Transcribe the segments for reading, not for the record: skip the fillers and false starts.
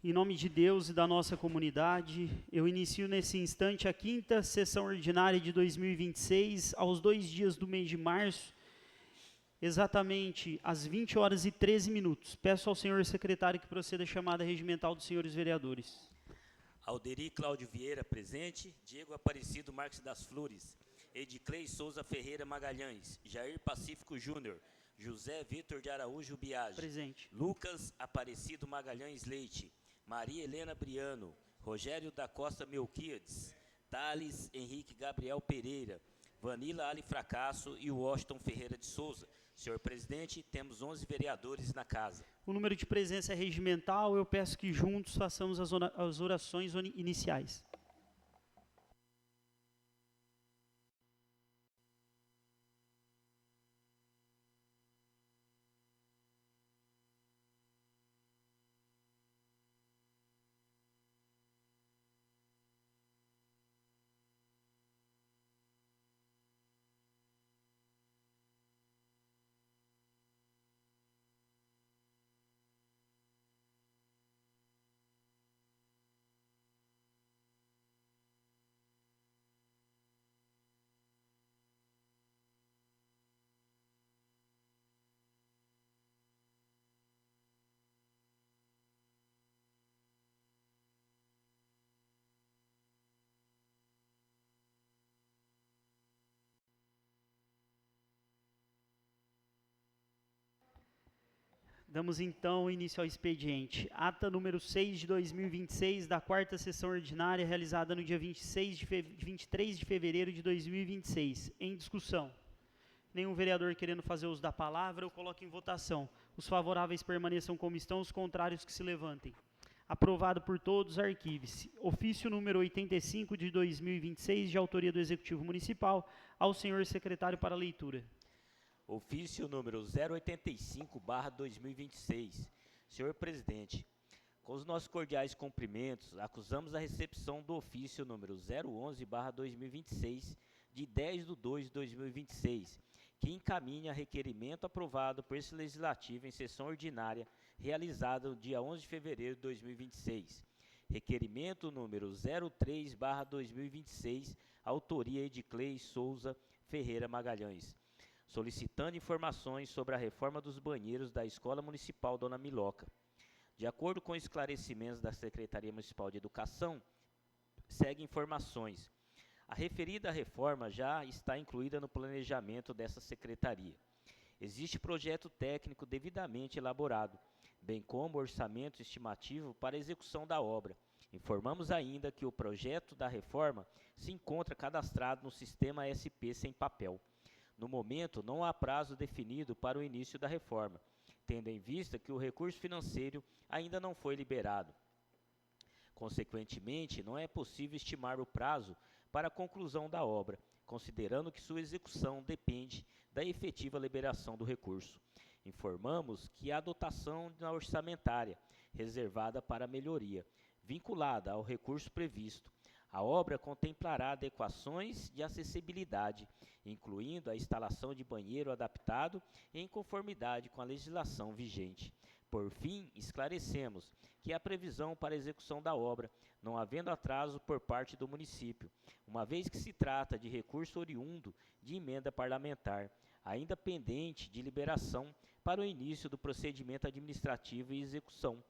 Em nome de Deus e da nossa comunidade, eu inicio nesse instante a 5ª sessão ordinária de 2026, aos 2 dias do mês de março, exatamente às 20h13. Peço ao senhor secretário que proceda a chamada regimental dos senhores vereadores. Alderi Cláudio Vieira, presente. Diego Aparecido Marques das Flores. Ediclei Souza Ferreira Magalhães. Jair Pacífico Júnior. José Vitor de Araújo Biagi. Presente. Lucas Aparecido Magalhães Leite. Maria Helena Briano. Rogério da Costa Melquiades. Thales Henrique Gabriel Pereira. Vanila Ali Fracasso e Washington Ferreira de Souza. Senhor presidente, temos 11 vereadores na casa. O número de presença é regimental, eu peço que juntos façamos as orações iniciais. Damos então início ao expediente. Ata número 6 de 2026, da 4ª sessão ordinária, realizada no dia 23 de fevereiro de 2026. Em discussão. Nenhum vereador querendo fazer uso da palavra, eu coloco em votação. Os favoráveis permaneçam como estão, os contrários que se levantem. Aprovado por todos, arquive-se. Ofício número 85 de 2026, de autoria do Executivo Municipal, ao senhor secretário para leitura. Ofício número 085/2026. Senhor presidente, com os nossos cordiais cumprimentos, acusamos a recepção do ofício número 011/2026, de 10/2/2026, que encaminha requerimento aprovado por esse Legislativo em sessão ordinária, realizada no dia 11 de fevereiro de 2026. Requerimento número 03/2026, autoria Ediclei Souza Ferreira Magalhães, solicitando informações sobre a reforma dos banheiros da Escola Municipal Dona Miloca. De acordo com esclarecimentos da Secretaria Municipal de Educação, seguem informações. A referida reforma já está incluída no planejamento dessa secretaria. Existe projeto técnico devidamente elaborado, bem como orçamento estimativo para a execução da obra. Informamos ainda que o projeto da reforma se encontra cadastrado no sistema SP sem papel. No momento, não há prazo definido para o início da reforma, tendo em vista que o recurso financeiro ainda não foi liberado. Consequentemente, não é possível estimar o prazo para a conclusão da obra, considerando que sua execução depende da efetiva liberação do recurso. Informamos que a dotação orçamentária reservada para a melhoria, vinculada ao recurso previsto. A obra contemplará adequações de acessibilidade, incluindo a instalação de banheiro adaptado em conformidade com a legislação vigente. Por fim, esclarecemos que a previsão para a execução da obra, não havendo atraso por parte do município, uma vez que se trata de recurso oriundo de emenda parlamentar, ainda pendente de liberação para o início do procedimento administrativo e execução.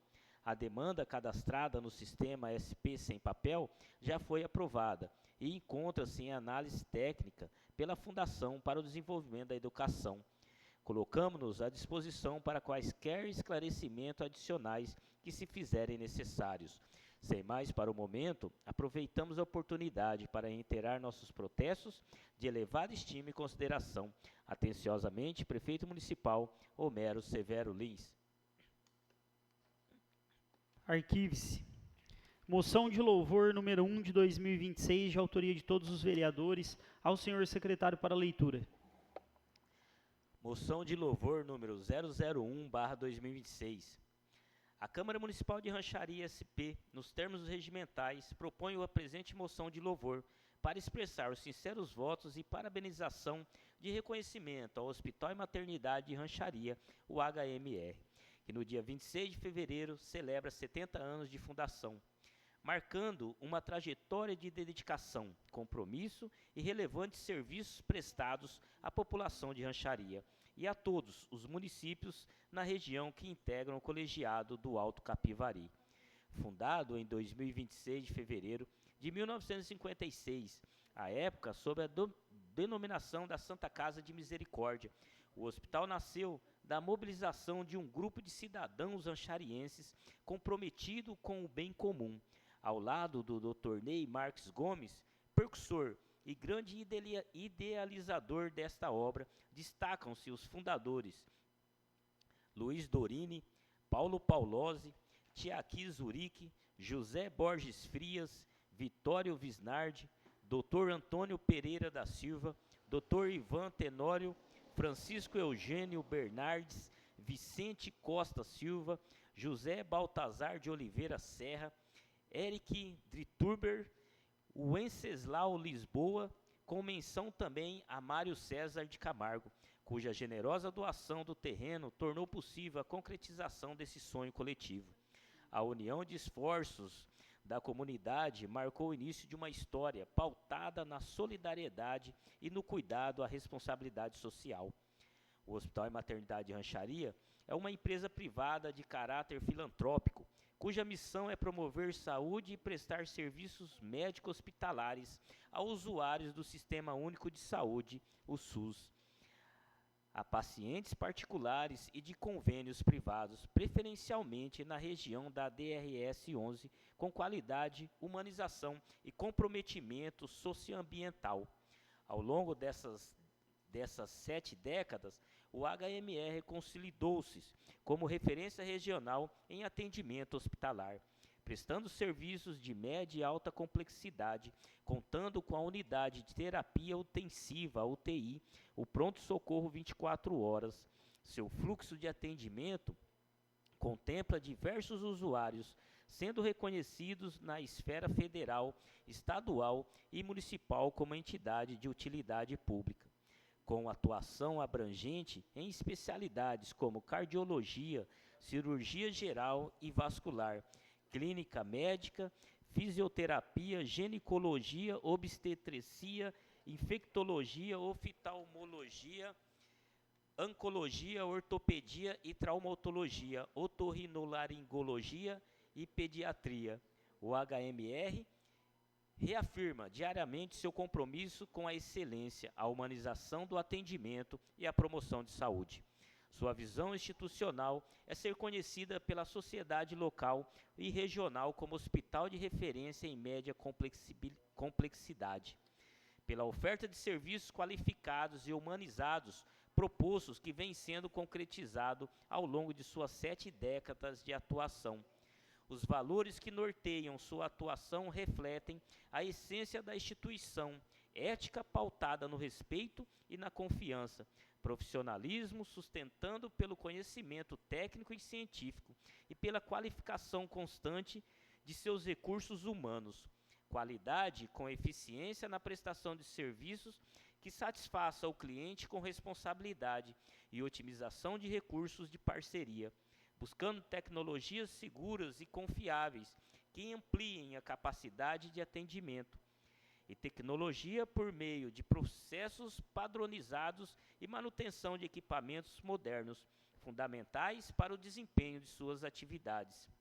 A demanda cadastrada no sistema SP sem papel já foi aprovada e encontra-se em análise técnica pela Fundação para o Desenvolvimento da Educação. Colocamos-nos à disposição para quaisquer esclarecimentos adicionais que se fizerem necessários. Sem mais para o momento, aproveitamos a oportunidade para reiterar nossos protestos de elevada estima e consideração. Atenciosamente, Prefeito Municipal Homero Severo Lins. Arquive-se. Moção de louvor número 1 de 2026, de autoria de todos os vereadores, ao senhor secretário para leitura. Moção de louvor número 001/2026. A Câmara Municipal de Rancharia SP, nos termos regimentais, propõe a presente moção de louvor para expressar os sinceros votos e parabenização de reconhecimento ao Hospital e Maternidade de Rancharia, o HMR, que no dia 26 de fevereiro celebra 70 anos de fundação, marcando uma trajetória de dedicação, compromisso e relevantes serviços prestados à população de Rancharia e a todos os municípios na região que integram o colegiado do Alto Capivari. Fundado em 26 de fevereiro de 1956, à época sob a denominação da Santa Casa de Misericórdia, o hospital nasceu da mobilização de um grupo de cidadãos rancharienses comprometido com o bem comum, ao lado do Dr. Ney Marques Gomes, percussor e grande idealizador desta obra. Destacam-se os fundadores Luiz Dorini, Paulo Paulose, Tiaqui Zurique, José Borges Frias, Vitório Visnardi, Dr. Antônio Pereira da Silva, Dr. Ivan Tenório, Francisco Eugênio Bernardes, Vicente Costa Silva, José Baltazar de Oliveira Serra, Eric Driturber, Wenceslau Lisboa, com menção também a Mário César de Camargo, cuja generosa doação do terreno tornou possível a concretização desse sonho coletivo. A união de esforços da comunidade marcou o início de uma história pautada na solidariedade e no cuidado à responsabilidade social. O Hospital e Maternidade Rancharia é uma empresa privada de caráter filantrópico, cuja missão é promover saúde e prestar serviços médico-hospitalares a usuários do Sistema Único de Saúde, o SUS, a pacientes particulares e de convênios privados, preferencialmente na região da DRS 11, com qualidade, humanização e comprometimento socioambiental. Ao longo dessas 7 décadas, o HMR consolidou-se como referência regional em atendimento hospitalar, prestando serviços de média e alta complexidade, contando com a unidade de terapia intensiva, a UTI, o pronto-socorro 24 horas. Seu fluxo de atendimento contempla diversos usuários, sendo reconhecidos na esfera federal, estadual e municipal como entidade de utilidade pública, com atuação abrangente em especialidades como cardiologia, cirurgia geral e vascular, clínica médica, fisioterapia, ginecologia, obstetrícia, infectologia, oftalmologia, oncologia, ortopedia e traumatologia, otorrinolaringologia e pediatria. O HMR reafirma diariamente seu compromisso com a excelência, a humanização do atendimento e a promoção de saúde. Sua visão institucional é ser conhecida pela sociedade local e regional como hospital de referência em média complexidade, pela oferta de serviços qualificados e humanizados propostos que vem sendo concretizado ao longo de suas 7 décadas de atuação. Os valores que norteiam sua atuação refletem a essência da instituição, ética pautada no respeito e na confiança, profissionalismo sustentando pelo conhecimento técnico e científico e pela qualificação constante de seus recursos humanos, qualidade com eficiência na prestação de serviços que satisfaça o cliente com responsabilidade e otimização de recursos de parceria, buscando tecnologias seguras e confiáveis que ampliem a capacidade de atendimento, e tecnologia por meio de processos padronizados e manutenção de equipamentos modernos, fundamentais para o desempenho de suas atividades.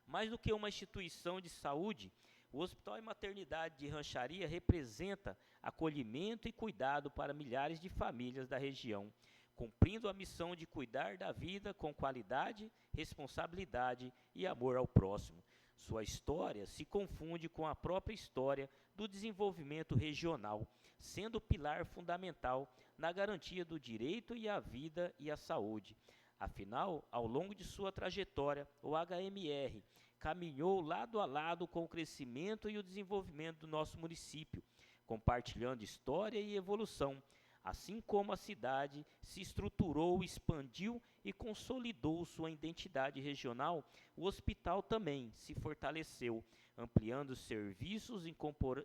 Mais do que uma instituição de saúde, o Hospital e Maternidade de Rancharia representa acolhimento e cuidado para milhares de famílias da região, cumprindo a missão de cuidar da vida com qualidade, responsabilidade e amor ao próximo. Sua história se confunde com a própria história do desenvolvimento regional, sendo pilar fundamental na garantia do direito à vida e à saúde. Afinal, ao longo de sua trajetória, o HMR caminhou lado a lado com o crescimento e o desenvolvimento do nosso município, compartilhando história e evolução. Assim como a cidade se estruturou, expandiu e consolidou sua identidade regional, o hospital também se fortaleceu, ampliando serviços,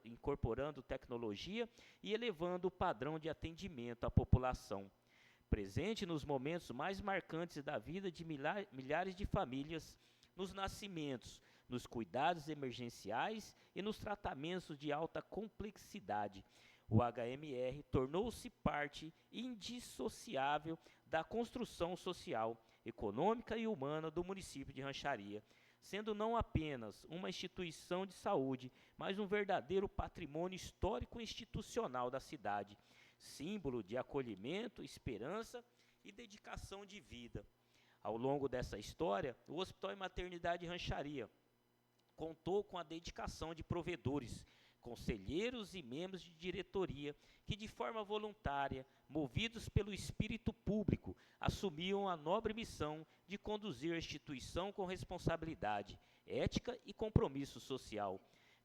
incorporando tecnologia e elevando o padrão de atendimento à população. presente nos momentos mais marcantes da vida de milhares de famílias, nos nascimentos, nos cuidados emergenciais e nos tratamentos de alta complexidade. O HMR tornou-se parte indissociável da construção social, econômica e humana do município de Rancharia, sendo não apenas uma instituição de saúde, mas um verdadeiro patrimônio histórico e institucional da cidade, símbolo de acolhimento, esperança e dedicação de vida. Ao longo dessa história, o Hospital e Maternidade Rancharia contou com a dedicação de provedores, conselheiros e membros de diretoria que, de forma voluntária, movidos pelo espírito público, assumiam a nobre missão de conduzir a instituição com responsabilidade, ética e compromisso social.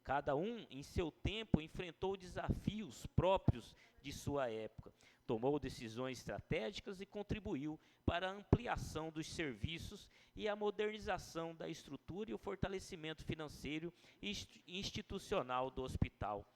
Cada um, em seu tempo, enfrentou desafios próprios de sua época, tomou decisões estratégicas e contribuiu para a ampliação dos serviços e a modernização da estrutura e o fortalecimento financeiro e institucional do hospital.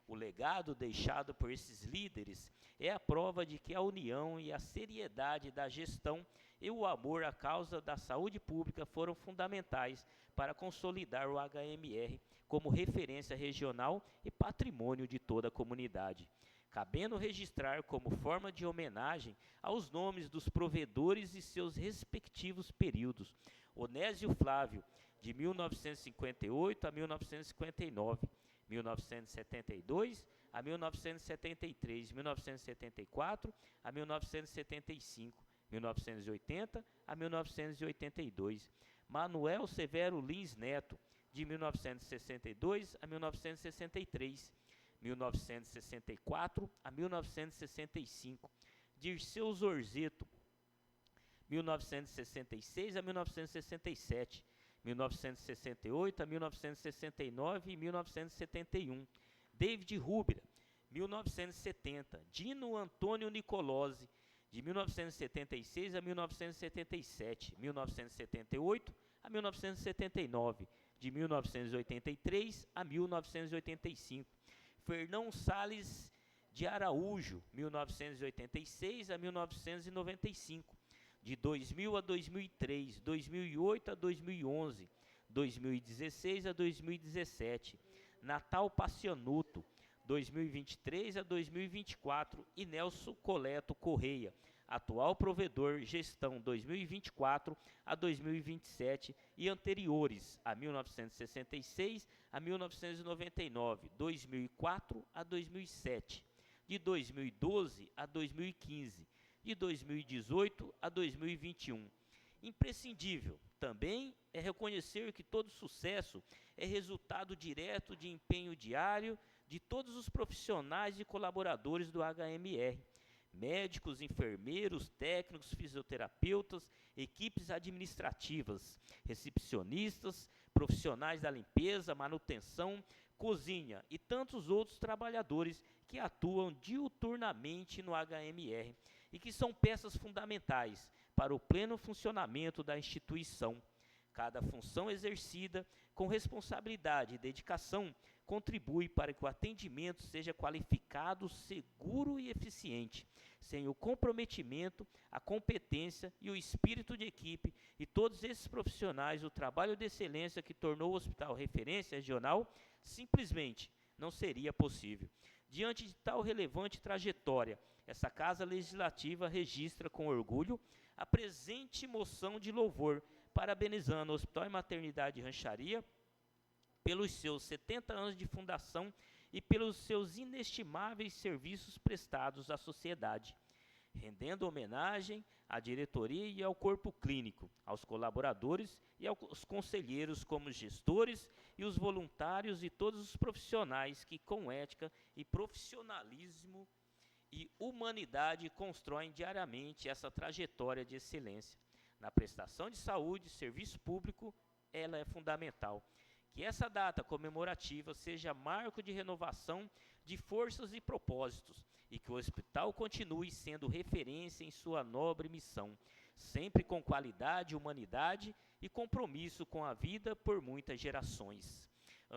O legado deixado por esses líderes é a prova de que a união e a seriedade da gestão e o amor à causa da saúde pública foram fundamentais para consolidar o HMR como referência regional e patrimônio de toda a comunidade, cabendo registrar como forma de homenagem aos nomes dos provedores e seus respectivos períodos. Onésio Flávio, de 1958 a 1959, 1972 a 1973, 1974 a 1975, 1980 a 1982. Manuel Severo Lins Neto, de 1962 a 1963, 1964 a 1965, Dirceu Zorzeto, 1966 a 1967, 1968 a 1969 e 1971, David Rubira, 1970, Dino Antônio Nicolosi, de 1976 a 1977, 1978 a 1979, de 1983 a 1985, Fernão Salles de Araújo, 1986 a 1995, de 2000 a 2003, 2008 a 2011, 2016 a 2017, Natal Pacianuto, 2023 a 2024, e Nelson Coleto Correia, atual provedor, gestão 2024 a 2027 e anteriores a 1966 a 1999, 2004 a 2007, de 2012 a 2015, de 2018 a 2021. Imprescindível também é reconhecer que todo sucesso é resultado direto de empenho diário de todos os profissionais e colaboradores do HMR, médicos, enfermeiros, técnicos, fisioterapeutas, equipes administrativas, recepcionistas, profissionais da limpeza, manutenção, cozinha e tantos outros trabalhadores que atuam diuturnamente no HMR e que são peças fundamentais para o pleno funcionamento da instituição. Cada função exercida com responsabilidade e dedicação contribui para que o atendimento seja qualificado, seguro e eficiente. Sem o comprometimento, a competência e o espírito de equipe e todos esses profissionais, o trabalho de excelência que tornou o hospital referência regional simplesmente não seria possível. Diante de tal relevante trajetória, essa Casa Legislativa registra com orgulho a presente moção de louvor, parabenizando o Hospital e Maternidade Rancharia pelos seus 70 anos de fundação e pelos seus inestimáveis serviços prestados à sociedade, rendendo homenagem à diretoria e ao corpo clínico, aos colaboradores e aos conselheiros como gestores e os voluntários e todos os profissionais que com ética e profissionalismo e humanidade constroem diariamente essa trajetória de excelência. Na prestação de saúde e serviço público, ela é fundamental. Que essa data comemorativa seja marco de renovação de forças e propósitos e que o hospital continue sendo referência em sua nobre missão, sempre com qualidade, humanidade e compromisso com a vida por muitas gerações.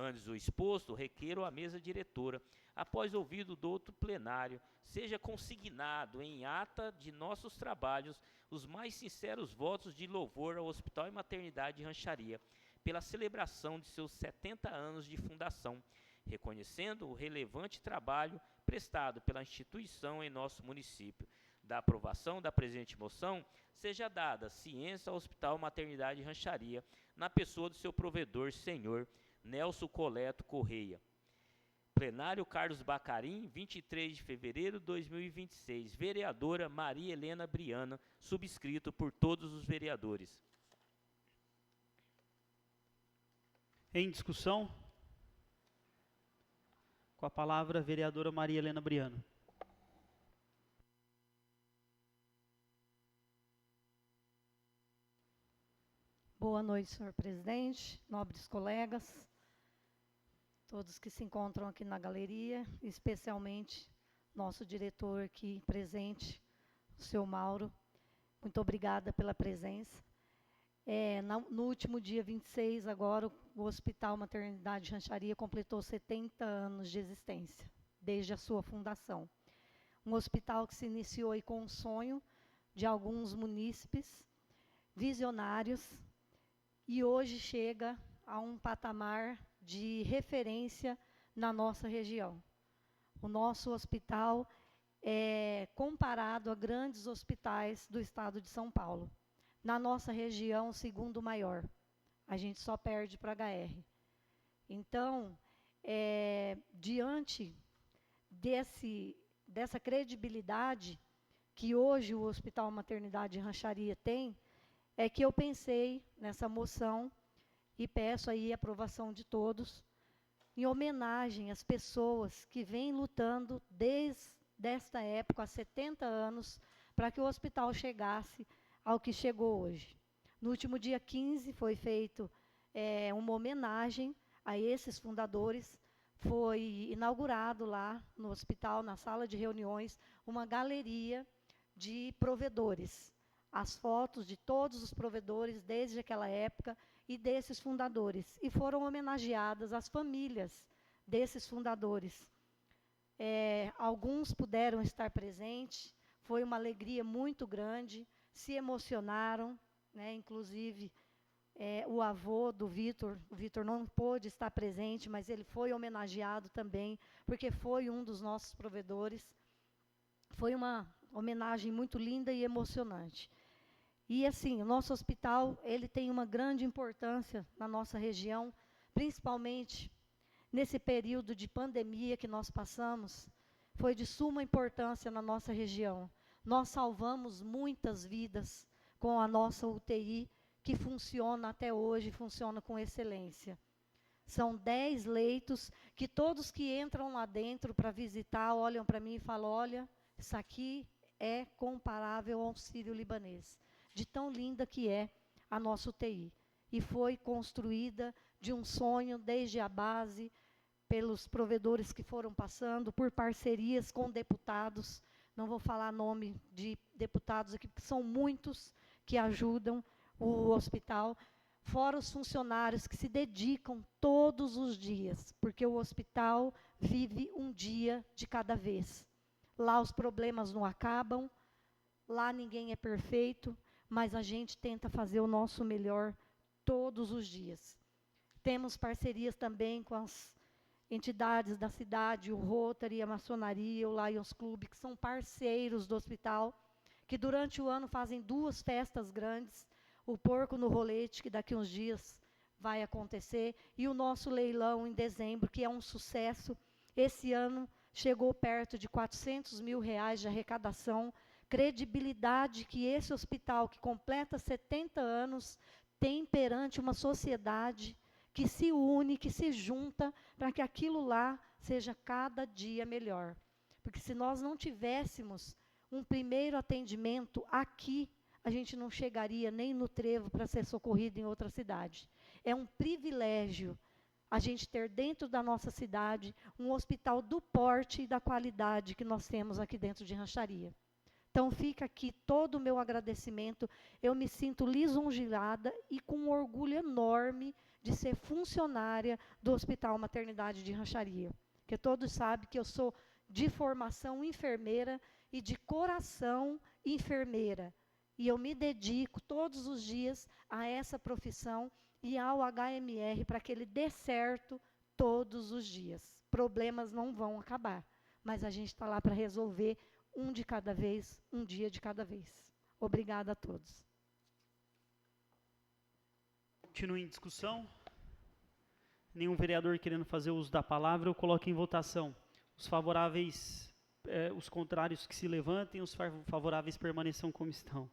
Antes do exposto, requeiro à mesa diretora, após ouvido do outro plenário, seja consignado em ata de nossos trabalhos os mais sinceros votos de louvor ao Hospital e Maternidade Rancharia, pela celebração de seus 70 anos de fundação, reconhecendo o relevante trabalho prestado pela instituição em nosso município. Da aprovação da presente moção, seja dada ciência ao Hospital Maternidade Rancharia, na pessoa do seu provedor, senhor Nelson Coleto Correia. Plenário Carlos Bacarim, 23 de fevereiro de 2026. Vereadora Maria Helena Briana, subscrito por todos os vereadores. Em discussão? Com a palavra, a vereadora Maria Helena Briano. Boa noite, senhor presidente, nobres colegas, todos que se encontram aqui na galeria, especialmente nosso diretor aqui presente, o senhor Mauro. Muito obrigada pela presença. No último dia 26, agora, o Hospital Maternidade Rancharia completou 70 anos de existência, desde a sua fundação. Um hospital que se iniciou aí com um sonho de alguns munícipes visionários e hoje chega a um patamar de referência na nossa região. O nosso hospital é comparado a grandes hospitais do estado de São Paulo. Na nossa região, o segundo maior. A gente só perde para a HR. Então, diante dessa credibilidade que hoje o Hospital Maternidade Rancharia tem, é que eu pensei nessa moção e peço aí a aprovação de todos, em homenagem às pessoas que vêm lutando desde esta época, há 70 anos, para que o hospital chegasse ao que chegou hoje. No último dia 15 foi feito uma homenagem a esses fundadores, foi inaugurado lá no hospital, na sala de reuniões, uma galeria de provedores. As fotos de todos os provedores desde aquela época e desses fundadores. E foram homenageadas as famílias desses fundadores. Alguns puderam estar presentes, foi uma alegria muito grande, se emocionaram, né? Inclusive o avô do Vitor, o Vitor não pôde estar presente, mas ele foi homenageado também, porque foi um dos nossos provedores. Foi uma homenagem muito linda e emocionante. E assim, o nosso hospital, ele tem uma grande importância na nossa região, principalmente nesse período de pandemia que nós passamos, foi de suma importância na nossa região. Nós salvamos muitas vidas com a nossa UTI, que funciona até hoje, funciona com excelência. São 10 leitos que todos que entram lá dentro para visitar, olham para mim e falam, olha, isso aqui é comparável ao Sírio-Libanês, de tão linda que é a nossa UTI. E foi construída de um sonho desde a base, pelos provedores que foram passando, por parcerias com deputados. Não vou falar nome de deputados aqui, porque são muitos que ajudam o hospital, fora os funcionários que se dedicam todos os dias, porque o hospital vive um dia de cada vez. Lá os problemas não acabam, lá ninguém é perfeito, mas a gente tenta fazer o nosso melhor todos os dias. Temos parcerias também com as entidades da cidade, o Rotary, a Maçonaria, o Lions Club, que são parceiros do hospital, que durante o ano fazem 2 festas grandes, o Porco no Rolete, que daqui uns dias vai acontecer, e o nosso leilão em dezembro, que é um sucesso. Esse ano chegou perto de R$400 mil de arrecadação, credibilidade que esse hospital, que completa 70 anos, tem perante uma sociedade que se une, que se junta, para que aquilo lá seja cada dia melhor. Porque se nós não tivéssemos um primeiro atendimento aqui, a gente não chegaria nem no Trevo para ser socorrido em outra cidade. É um privilégio a gente ter dentro da nossa cidade um hospital do porte e da qualidade que nós temos aqui dentro de Rancharia. Então, fica aqui todo o meu agradecimento. Eu me sinto lisonjeada e com um orgulho enorme de ser funcionária do Hospital Maternidade de Rancharia. Porque todos sabem que eu sou de formação enfermeira e de coração enfermeira. E eu me dedico todos os dias a essa profissão e ao HMR para que ele dê certo todos os dias. Problemas não vão acabar, mas a gente está lá para resolver um de cada vez, um dia de cada vez. Obrigada a todos. Continue em discussão. Nenhum vereador querendo fazer uso da palavra, eu coloco em votação. Os favoráveis, os contrários que se levantem, os favoráveis permaneçam como estão.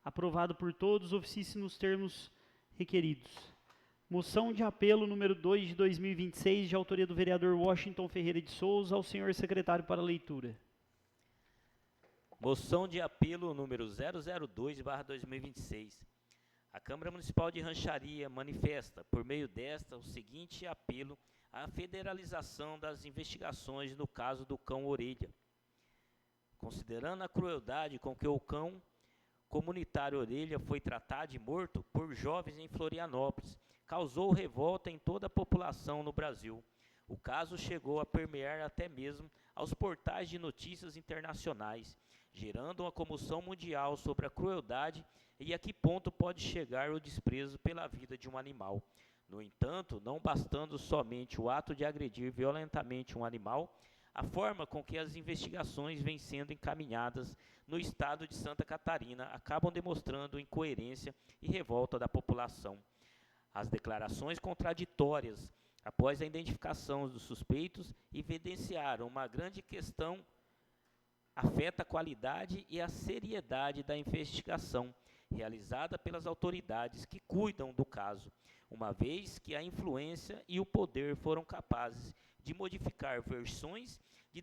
Aprovado por todos, oficie-se nos termos requeridos. Moção de apelo número 2 de 2026, de autoria do vereador Washington Ferreira de Souza, ao senhor secretário para leitura. Moção de apelo número 002/2026. A Câmara Municipal de Rancharia manifesta, por meio desta, o seguinte apelo à federalização das investigações no caso do cão Orelha. Considerando a crueldade com que o cão comunitário Orelha foi tratado e morto por jovens em Florianópolis, causou revolta em toda a população no Brasil. O caso chegou a permear até mesmo aos portais de notícias internacionais, gerando uma comoção mundial sobre a crueldade e a que ponto pode chegar o desprezo pela vida de um animal. No entanto, não bastando somente o ato de agredir violentamente um animal, a forma com que as investigações vêm sendo encaminhadas no estado de Santa Catarina acabam demonstrando incoerência e revolta da população. As declarações contraditórias após a identificação dos suspeitos evidenciaram uma grande questão afeta a qualidade e a seriedade da investigação realizada pelas autoridades que cuidam do caso, uma vez que a influência e o poder foram capazes de modificar versões de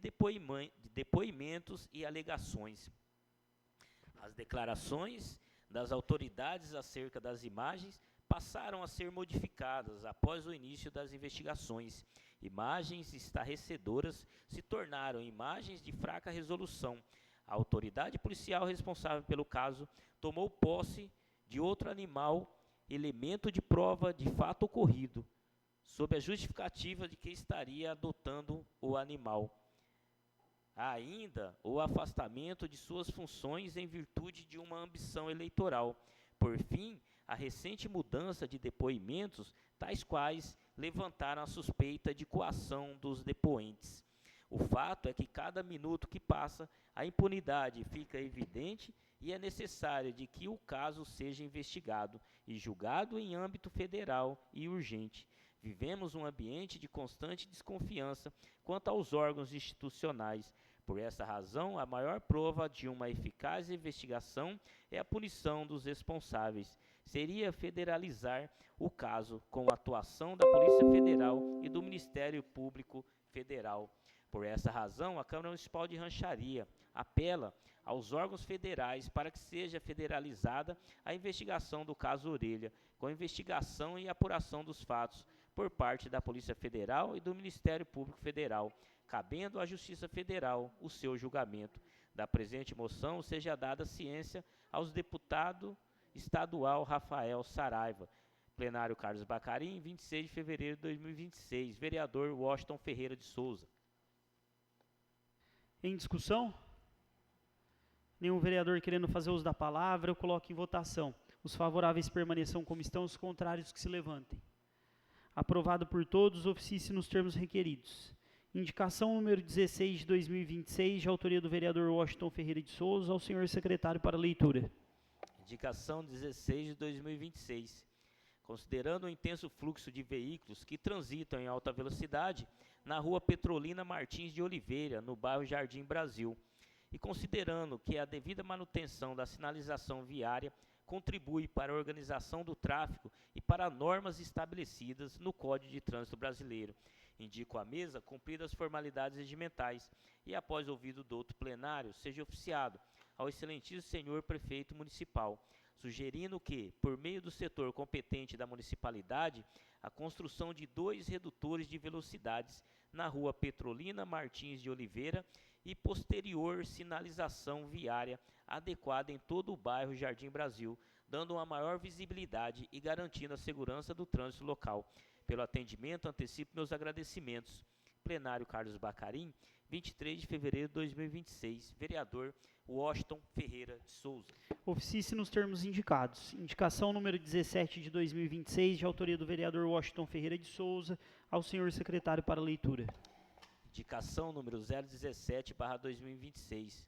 depoimentos e alegações. As declarações das autoridades acerca das imagens passaram a ser modificadas após o início das investigações. Imagens estarrecedoras se tornaram imagens de fraca resolução. A autoridade policial responsável pelo caso tomou posse de outro animal, elemento de prova de fato ocorrido, sob a justificativa de que estaria adotando o animal. Há ainda o afastamento de suas funções em virtude de uma ambição eleitoral. Por fim, a recente mudança de depoimentos, tais quais levantaram a suspeita de coação dos depoentes. O fato é que cada minuto que passa, a impunidade fica evidente e é necessário de que o caso seja investigado e julgado em âmbito federal e urgente. Vivemos um ambiente de constante desconfiança quanto aos órgãos institucionais. Por essa razão, a maior prova de uma eficaz investigação é a punição dos responsáveis. Seria federalizar o caso com a atuação da Polícia Federal e do Ministério Público Federal. Por essa razão, a Câmara Municipal de Rancharia apela aos órgãos federais para que seja federalizada a investigação do caso Orelha, com a investigação e apuração dos fatos por parte da Polícia Federal e do Ministério Público Federal, cabendo à Justiça Federal o seu julgamento. Da presente moção seja dada ciência aos deputados estadual Rafael Saraiva. Plenário Carlos Bacarim, 26 de fevereiro de 2026. Vereador Washington Ferreira de Souza. Em discussão? Nenhum vereador querendo fazer uso da palavra, eu coloco em votação. Os favoráveis permaneçam como estão, os contrários que se levantem. Aprovado por todos, oficie-se nos termos requeridos. Indicação número 16 de 2026, de autoria do vereador Washington Ferreira de Souza, ao senhor secretário para leitura. Indicação 16 de 2026. Considerando o intenso fluxo de veículos que transitam em alta velocidade na rua Petrolina Martins de Oliveira, no bairro Jardim Brasil, e considerando que a devida manutenção da sinalização viária contribui para a organização do tráfego e para normas estabelecidas no Código de Trânsito Brasileiro, indico à mesa cumpridas as formalidades regimentais e, após ouvido do outro plenário, seja oficiado ao excelentíssimo senhor prefeito municipal, sugerindo que, por meio do setor competente da municipalidade, a construção de 2 redutores de velocidades na rua Petrolina Martins de Oliveira e posterior sinalização viária adequada em todo o bairro Jardim Brasil, dando uma maior visibilidade e garantindo a segurança do trânsito local. Pelo atendimento, antecipo meus agradecimentos. Plenário Carlos Bacarim, 23 de fevereiro de 2026. Vereador Washington Ferreira de Souza. Oficie-se nos termos indicados. Indicação número 17 de 2026, de autoria do vereador Washington Ferreira de Souza, ao senhor secretário para leitura. Indicação número 017/2026.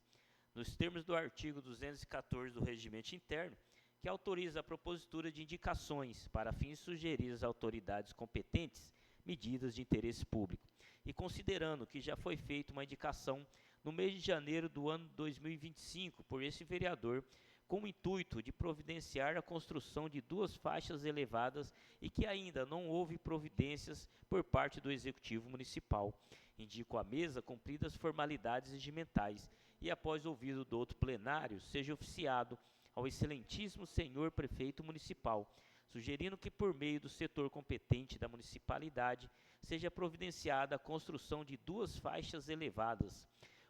Nos termos do artigo 214 do Regimento Interno, que autoriza a propositura de indicações para fins de sugerir às autoridades competentes medidas de interesse público. E considerando que já foi feita uma indicação no mês de janeiro do ano 2025 por esse vereador, com o intuito de providenciar a construção de 2 faixas elevadas e que ainda não houve providências por parte do Executivo Municipal. Indico à mesa cumpridas formalidades regimentais e, após ouvido do outro plenário, seja oficiado ao excelentíssimo senhor prefeito municipal, sugerindo que, por meio do setor competente da municipalidade, seja providenciada a construção de 2 faixas elevadas,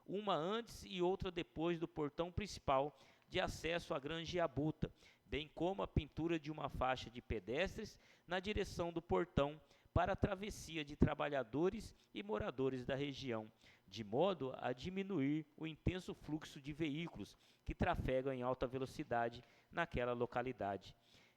uma antes e outra depois do portão principal de acesso à Grande Jabuta, bem como a pintura de uma faixa de pedestres na direção do portão para a travessia de trabalhadores e moradores da região, de modo a diminuir o intenso fluxo de veículos que trafegam em alta velocidade naquela localidade,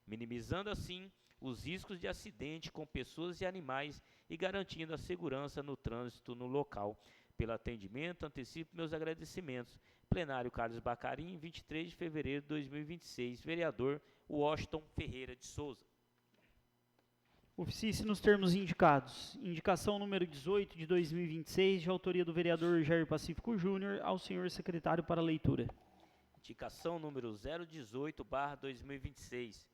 minimizando assim os riscos de acidente com pessoas e animais e garantindo a segurança no trânsito no local. Pelo atendimento, antecipo meus agradecimentos. Plenário Carlos Bacarim, 23 de fevereiro de 2026. Vereador Washington Ferreira de Souza. Oficie-se nos termos indicados. Indicação número 18 de 2026, de autoria do vereador Jair Pacífico Júnior, ao senhor secretário para leitura. Indicação número 018/2026.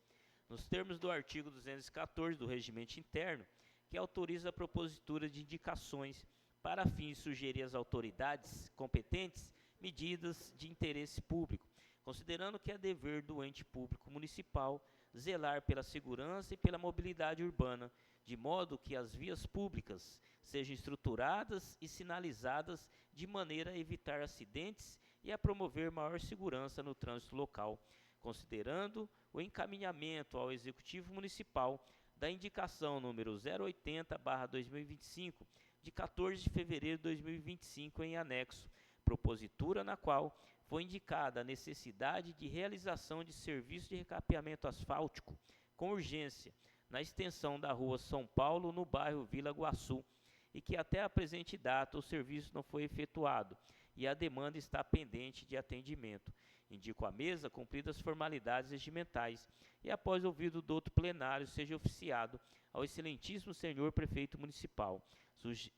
Nos termos do artigo 214 do Regimento Interno, que autoriza a propositura de indicações para fins de sugerir às autoridades competentes medidas de interesse público, considerando que é dever do ente público municipal zelar pela segurança e pela mobilidade urbana, de modo que as vias públicas sejam estruturadas e sinalizadas de maneira a evitar acidentes e a promover maior segurança no trânsito local, considerando o encaminhamento ao Executivo Municipal da indicação número 080/2025, de 14 de fevereiro de 2025, em anexo, propositura na qual foi indicada a necessidade de realização de serviço de recapeamento asfáltico com urgência na extensão da rua São Paulo, no bairro Vila Guaçu, e que até a presente data o serviço não foi efetuado e a demanda está pendente de atendimento. Indico à mesa cumpridas formalidades regimentais e, após ouvido do outro plenário, seja oficiado ao excelentíssimo senhor prefeito municipal,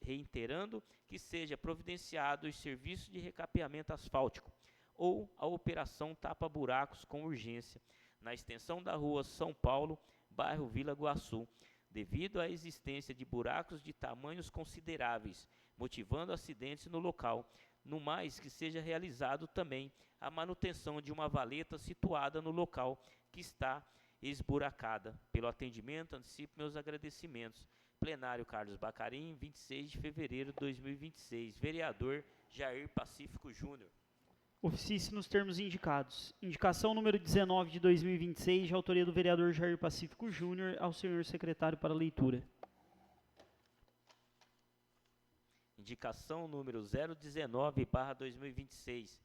reiterando que seja providenciado os serviços de recapeamento asfáltico ou a operação tapa-buracos com urgência na extensão da rua São Paulo, bairro Vila Guaçu, devido à existência de buracos de tamanhos consideráveis, motivando acidentes no local. No mais, que seja realizado também a manutenção de uma valeta situada no local que está esburacada. Pelo atendimento, antecipo meus agradecimentos. Plenário Carlos Bacarim, 26 de fevereiro de 2026. Vereador Jair Pacífico Júnior. Oficie-se nos termos indicados. Indicação número 19 de 2026, de autoria do vereador Jair Pacífico Júnior, ao senhor secretário para leitura. Indicação número 019/2026.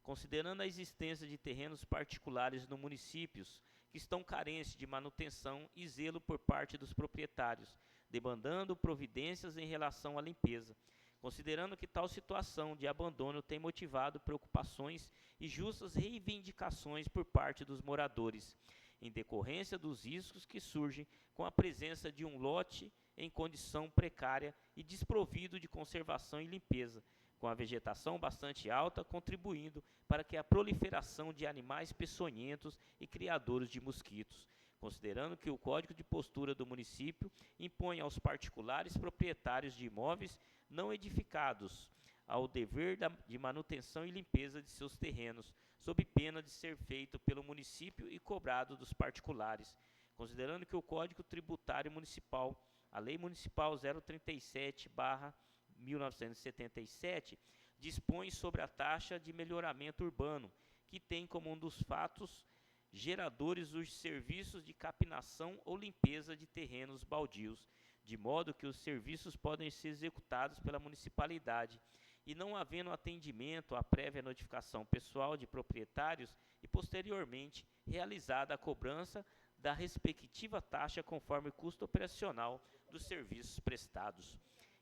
Considerando a existência de terrenos particulares no municípios que estão carentes de manutenção e zelo por parte dos proprietários, demandando providências em relação à limpeza. Considerando que tal situação de abandono tem motivado preocupações e justas reivindicações por parte dos moradores, em decorrência dos riscos que surgem com a presença de um lote em condição precária e desprovido de conservação e limpeza, com a vegetação bastante alta, contribuindo para que a proliferação de animais peçonhentos e criadouros de mosquitos. Considerando que o Código de Postura do município impõe aos particulares proprietários de imóveis não edificados ao dever de manutenção e limpeza de seus terrenos, sob pena de ser feito pelo município e cobrado dos particulares. Considerando que o Código Tributário Municipal, a Lei Municipal 037/1977, dispõe sobre a taxa de melhoramento urbano, que tem como um dos fatos geradores os serviços de capinação ou limpeza de terrenos baldios, de modo que os serviços podem ser executados pela municipalidade e não havendo atendimento à prévia notificação pessoal de proprietários e posteriormente realizada a cobrança da respectiva taxa conforme o custo operacional dos serviços prestados.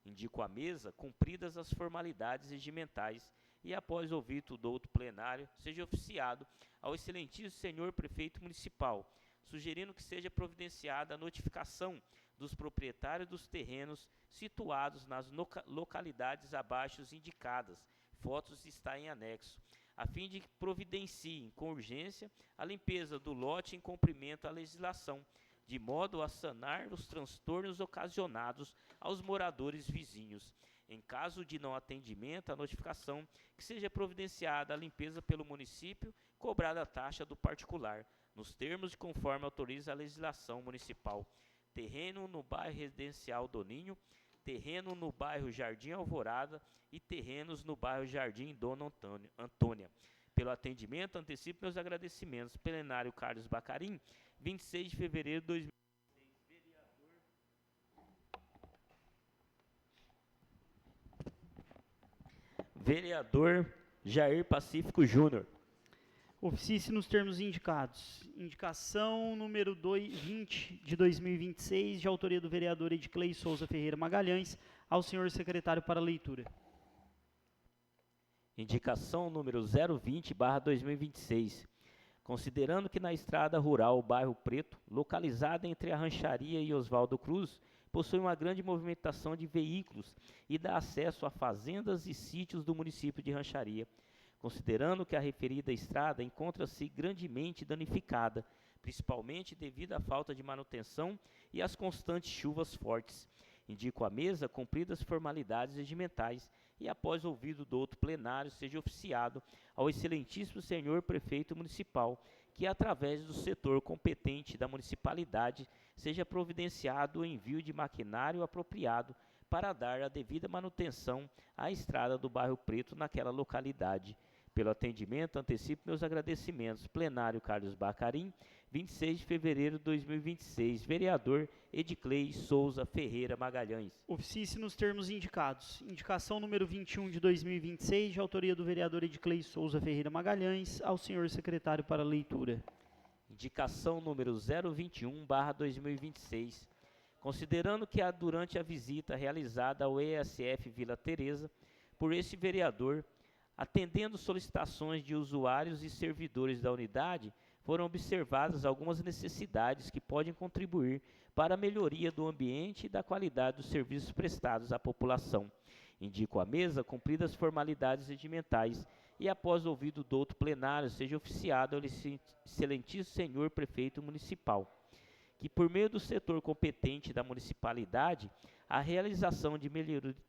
Indico à mesa, cumpridas as formalidades regimentais, e após ouvido o douto plenário, seja oficiado ao excelentíssimo senhor prefeito municipal, sugerindo que seja providenciada a notificação dos proprietários dos terrenos situados nas localidades abaixo indicadas, fotos está em anexo, a fim de que providenciem com urgência a limpeza do lote em cumprimento à legislação, de modo a sanar os transtornos ocasionados aos moradores vizinhos. Em caso de não atendimento à notificação, que seja providenciada a limpeza pelo município, cobrada a taxa do particular, nos termos de conforme autoriza a legislação municipal. Terreno no bairro residencial do Ninho, terreno no bairro Jardim Alvorada e terrenos no bairro Jardim Dona Antônia. Pelo atendimento, antecipo meus agradecimentos. Plenário Carlos Bacarim, 26 de fevereiro de 2016. Vereador Jair Pacífico Júnior. Oficie-se nos termos indicados. Indicação número 20 de 2026, de autoria do vereador Ediclei Souza Ferreira Magalhães, ao senhor secretário para leitura. Indicação número 020/2026. Considerando que na estrada rural Bairro Preto, localizada entre a Rancharia e Oswaldo Cruz, possui uma grande movimentação de veículos e dá acesso a fazendas e sítios do município de Rancharia. Considerando que a referida estrada encontra-se grandemente danificada, principalmente devido à falta de manutenção e às constantes chuvas fortes, indico à mesa, cumpridas formalidades regimentais, e após ouvido do outro plenário, seja oficiado ao excelentíssimo senhor prefeito municipal, que através do setor competente da municipalidade, seja providenciado o envio de maquinário apropriado para dar a devida manutenção à estrada do Bairro Preto naquela localidade. Pelo atendimento, antecipo meus agradecimentos. Plenário Carlos Bacarim, 26 de fevereiro de 2026. Vereador Ediclei Souza Ferreira Magalhães. Oficie-se nos termos indicados. Indicação número 21 de 2026, de autoria do vereador Ediclei Souza Ferreira Magalhães, ao senhor secretário para leitura. Indicação número 021/2026. Considerando que durante a visita realizada ao ESF Vila Teresa, por este vereador, atendendo solicitações de usuários e servidores da unidade, foram observadas algumas necessidades que podem contribuir para a melhoria do ambiente e da qualidade dos serviços prestados à população. Indico à mesa, cumpridas formalidades regimentais, e após ouvido do outro plenário, seja oficiado ao excelentíssimo senhor prefeito municipal, que por meio do setor competente da municipalidade, a realização de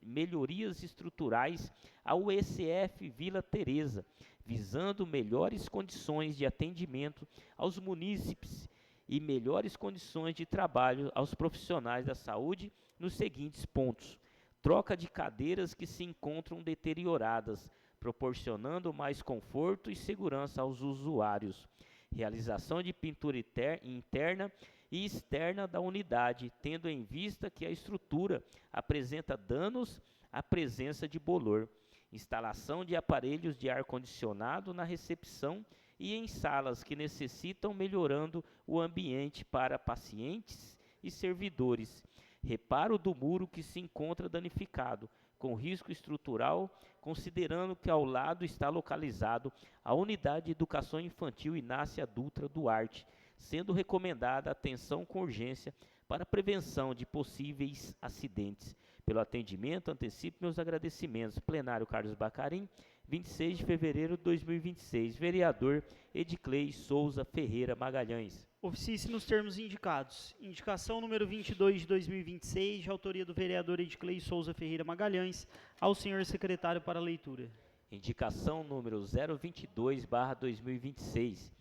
melhorias estruturais ao ESF Vila Teresa, visando melhores condições de atendimento aos munícipes e melhores condições de trabalho aos profissionais da saúde nos seguintes pontos: troca de cadeiras que se encontram deterioradas, proporcionando mais conforto e segurança aos usuários, realização de pintura interna e externa da unidade, tendo em vista que a estrutura apresenta danos à presença de bolor, instalação de aparelhos de ar-condicionado na recepção e em salas que necessitam, melhorando o ambiente para pacientes e servidores, reparo do muro que se encontra danificado, com risco estrutural, considerando que ao lado está localizado a Unidade de Educação Infantil Inácia Dutra Duarte, sendo recomendada atenção com urgência para a prevenção de possíveis acidentes. Pelo atendimento, antecipo meus agradecimentos. Plenário Carlos Bacarim, 26 de fevereiro de 2026. Vereador Ediclei Souza Ferreira Magalhães. Oficie-se nos termos indicados. Indicação número 22 de 2026, de autoria do vereador Ediclei Souza Ferreira Magalhães, ao senhor secretário para leitura. Indicação número 022/2026.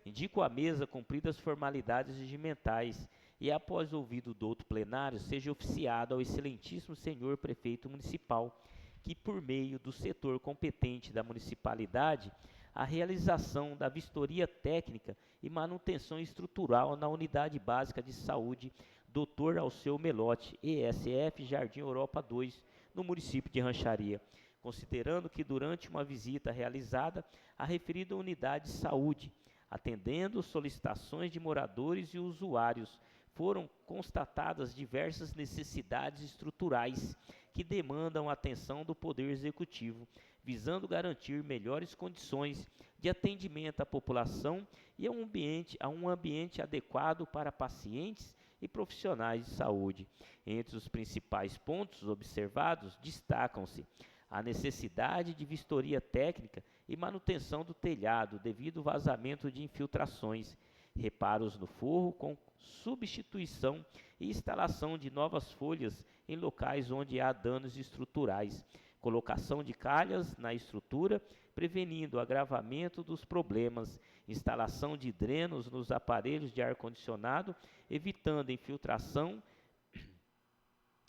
Indico à mesa, cumpridas formalidades regimentais, e após ouvido do outro plenário, seja oficiado ao excelentíssimo senhor prefeito municipal, que, por meio do setor competente da municipalidade, a realização da vistoria técnica e manutenção estrutural na Unidade Básica de Saúde Dr. Alceu Melotti, ESF Jardim Europa 2, no município de Rancharia, considerando que durante uma visita realizada à referida unidade de saúde, atendendo solicitações de moradores e usuários, foram constatadas diversas necessidades estruturais que demandam atenção do Poder Executivo, visando garantir melhores condições de atendimento à população e a um ambiente adequado para pacientes e profissionais de saúde. Entre os principais pontos observados, destacam-se a necessidade de vistoria técnica e manutenção do telhado devido ao vazamento de infiltrações, reparos no forro com substituição e instalação de novas folhas em locais onde há danos estruturais, colocação de calhas na estrutura, prevenindo o agravamento dos problemas, instalação de drenos nos aparelhos de ar-condicionado, evitando infiltração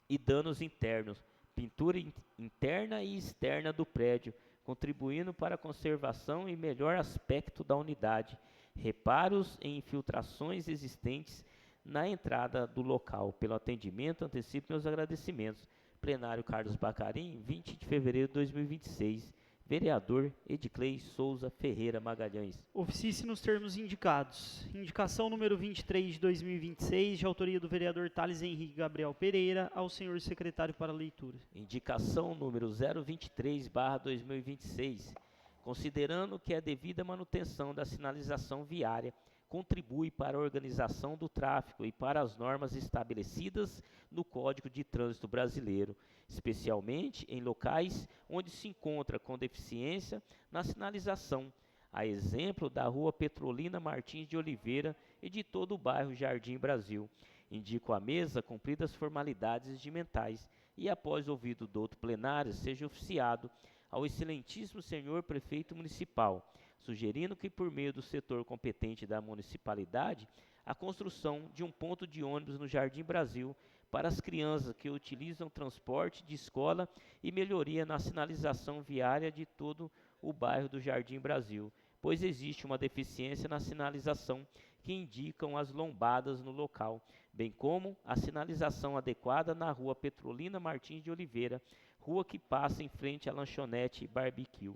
e danos internos, pintura interna e externa do prédio, contribuindo para a conservação e melhor aspecto da unidade, reparos em infiltrações existentes na entrada do local. Pelo atendimento, antecipo meus agradecimentos. Plenário Carlos Bacarim, 20 de fevereiro de 2026. Vereador Ediclei Souza Ferreira Magalhães. Oficie-se nos termos indicados. Indicação número 23 de 2026, de autoria do vereador Thales Henrique Gabriel Pereira, ao senhor secretário para leitura. Indicação número 023/2026, considerando que a devida manutenção da sinalização viária contribui para a organização do tráfego e para as normas estabelecidas no Código de Trânsito Brasileiro, especialmente em locais onde se encontra com deficiência na sinalização, a exemplo da Rua Petrolina Martins de Oliveira e de todo o bairro Jardim Brasil. Indico à mesa cumpridas as formalidades regimentais e, após ouvido do outro plenário, seja oficiado ao excelentíssimo senhor prefeito municipal, sugerindo que, por meio do setor competente da municipalidade, a construção de um ponto de ônibus no Jardim Brasil para as crianças que utilizam transporte de escola e melhoria na sinalização viária de todo o bairro do Jardim Brasil, pois existe uma deficiência na sinalização que indicam as lombadas no local, bem como a sinalização adequada na Rua Petrolina Martins de Oliveira, rua que passa em frente à lanchonete Barbecue.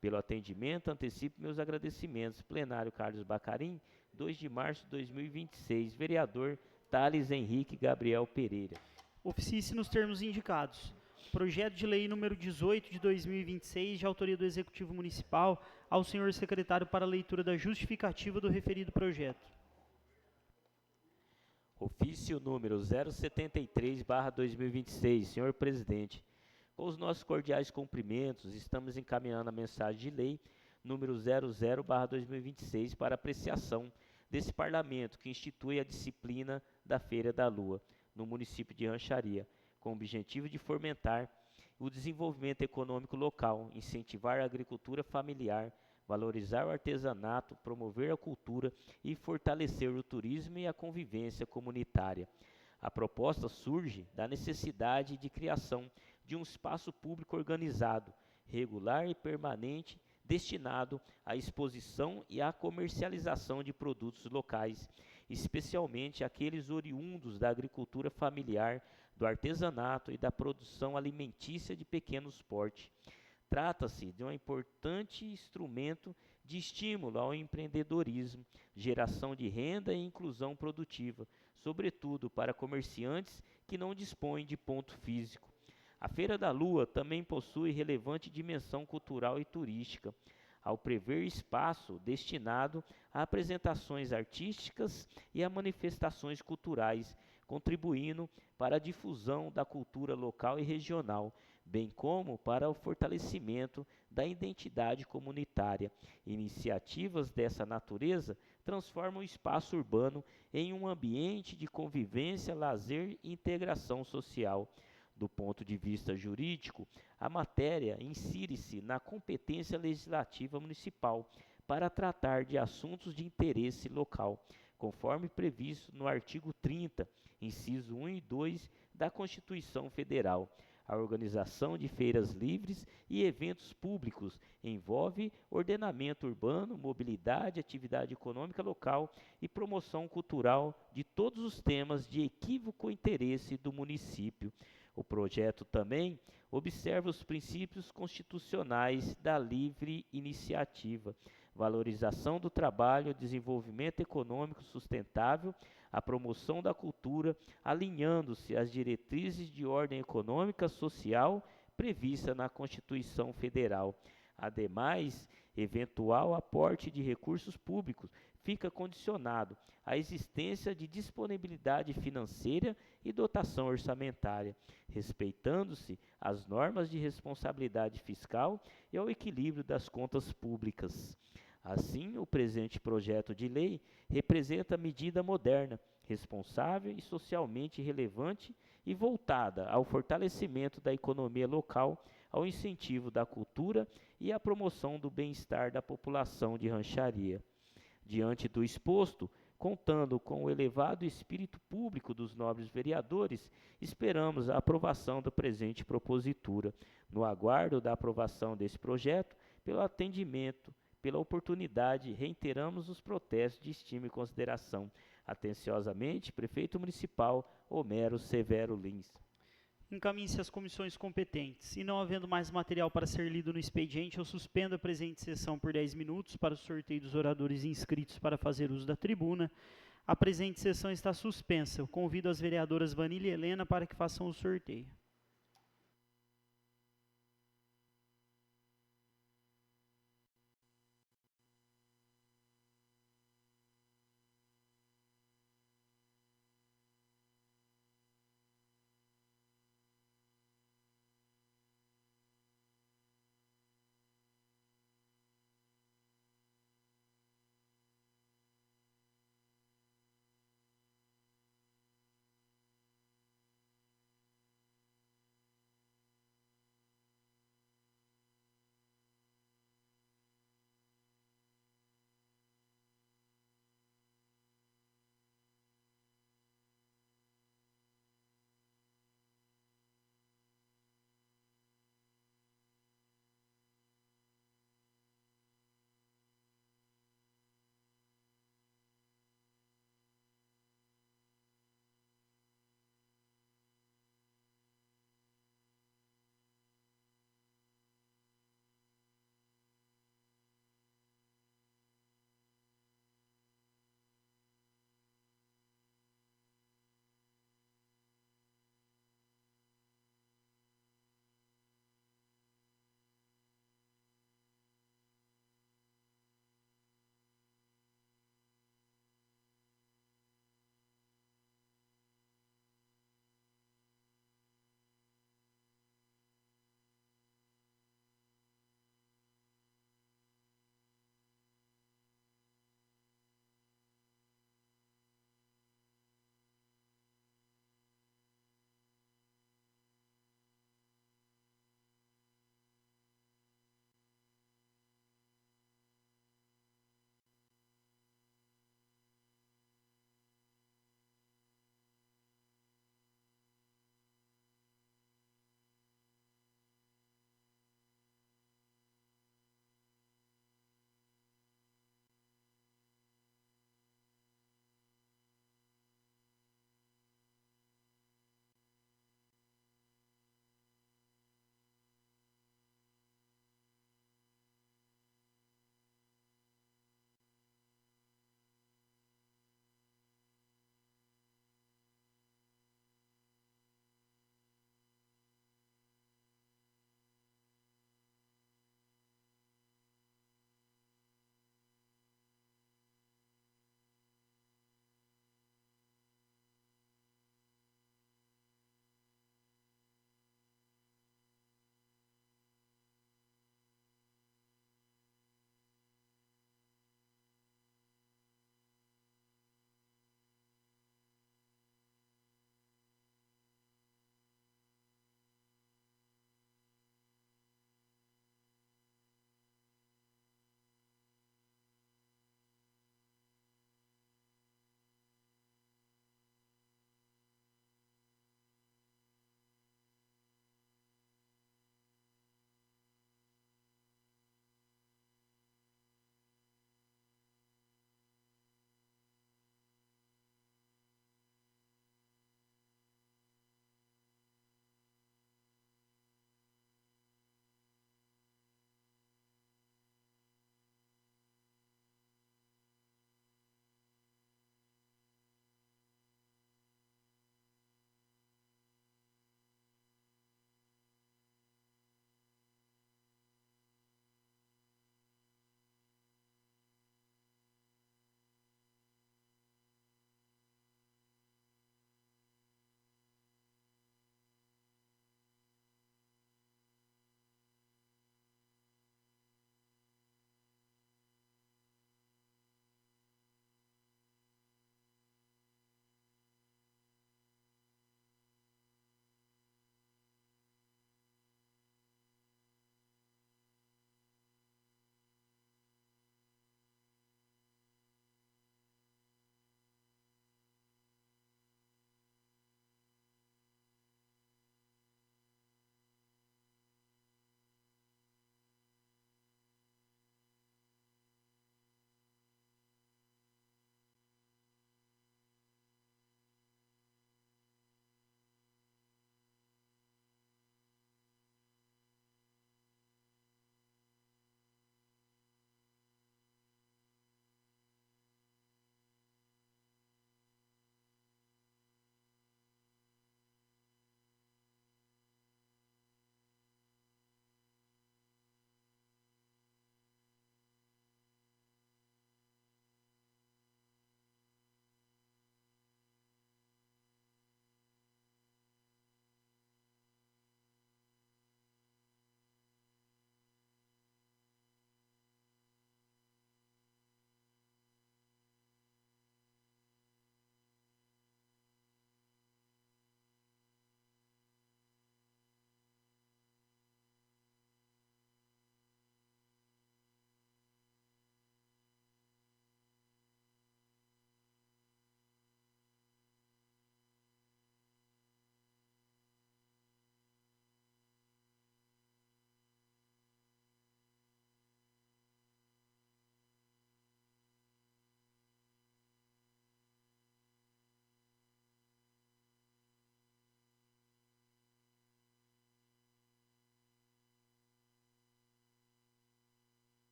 Pelo atendimento, antecipo meus agradecimentos. Plenário Carlos Bacarim, 2 de março de 2026. Vereador Thales Henrique Gabriel Pereira. Oficie-se nos termos indicados. Projeto de lei número 18 de 2026, de autoria do Executivo Municipal, ao senhor secretário para a leitura da justificativa do referido projeto. Ofício número 073/2026. Senhor presidente, com os nossos cordiais cumprimentos, estamos encaminhando a mensagem de lei número 00/2026 para apreciação desse parlamento que institui a disciplina da Feira da Lua no município de Rancharia, com o objetivo de fomentar o desenvolvimento econômico local, incentivar a agricultura familiar, valorizar o artesanato, promover a cultura e fortalecer o turismo e a convivência comunitária. A proposta surge da necessidade de criação de um espaço público organizado, regular e permanente, destinado à exposição e à comercialização de produtos locais, especialmente aqueles oriundos da agricultura familiar, do artesanato e da produção alimentícia de pequeno porte. Trata-se de um importante instrumento de estímulo ao empreendedorismo, geração de renda e inclusão produtiva, sobretudo para comerciantes que não dispõem de ponto físico. A Feira da Lua também possui relevante dimensão cultural e turística, ao prever espaço destinado a apresentações artísticas e a manifestações culturais, contribuindo para a difusão da cultura local e regional, bem como para o fortalecimento da identidade comunitária. Iniciativas dessa natureza transformam o espaço urbano em um ambiente de convivência, lazer e integração social. Do ponto de vista jurídico, a matéria insere-se na competência legislativa municipal para tratar de assuntos de interesse local, conforme previsto no artigo 30, inciso 1 e 2 da Constituição Federal. A organização de feiras livres e eventos públicos envolve ordenamento urbano, mobilidade, atividade econômica local e promoção cultural de todos os temas de equívoco interesse do município. O projeto também observa os princípios constitucionais da livre iniciativa, valorização do trabalho, desenvolvimento econômico sustentável, a promoção da cultura, alinhando-se às diretrizes de ordem econômica social prevista na Constituição Federal. Ademais, eventual aporte de recursos públicos fica condicionado à existência de disponibilidade financeira e dotação orçamentária, respeitando-se as normas de responsabilidade fiscal e ao equilíbrio das contas públicas. Assim, o presente projeto de lei representa medida moderna, responsável e socialmente relevante e voltada ao fortalecimento da economia local, ao incentivo da cultura e à promoção do bem-estar da população de Rancharia. Diante do exposto, contando com o elevado espírito público dos nobres vereadores, esperamos a aprovação da presente propositura. No aguardo da aprovação desse projeto, pelo atendimento, pela oportunidade, reiteramos os protestos de estima e consideração. Atenciosamente, Prefeito Municipal Homero Severo Lins. Encaminhe-se às comissões competentes. E não havendo mais material para ser lido no expediente, eu suspendo a presente sessão por 10 minutos para o sorteio dos oradores inscritos para fazer uso da tribuna. A presente sessão está suspensa. Eu convido as vereadoras Vanilla e Helena para que façam o sorteio.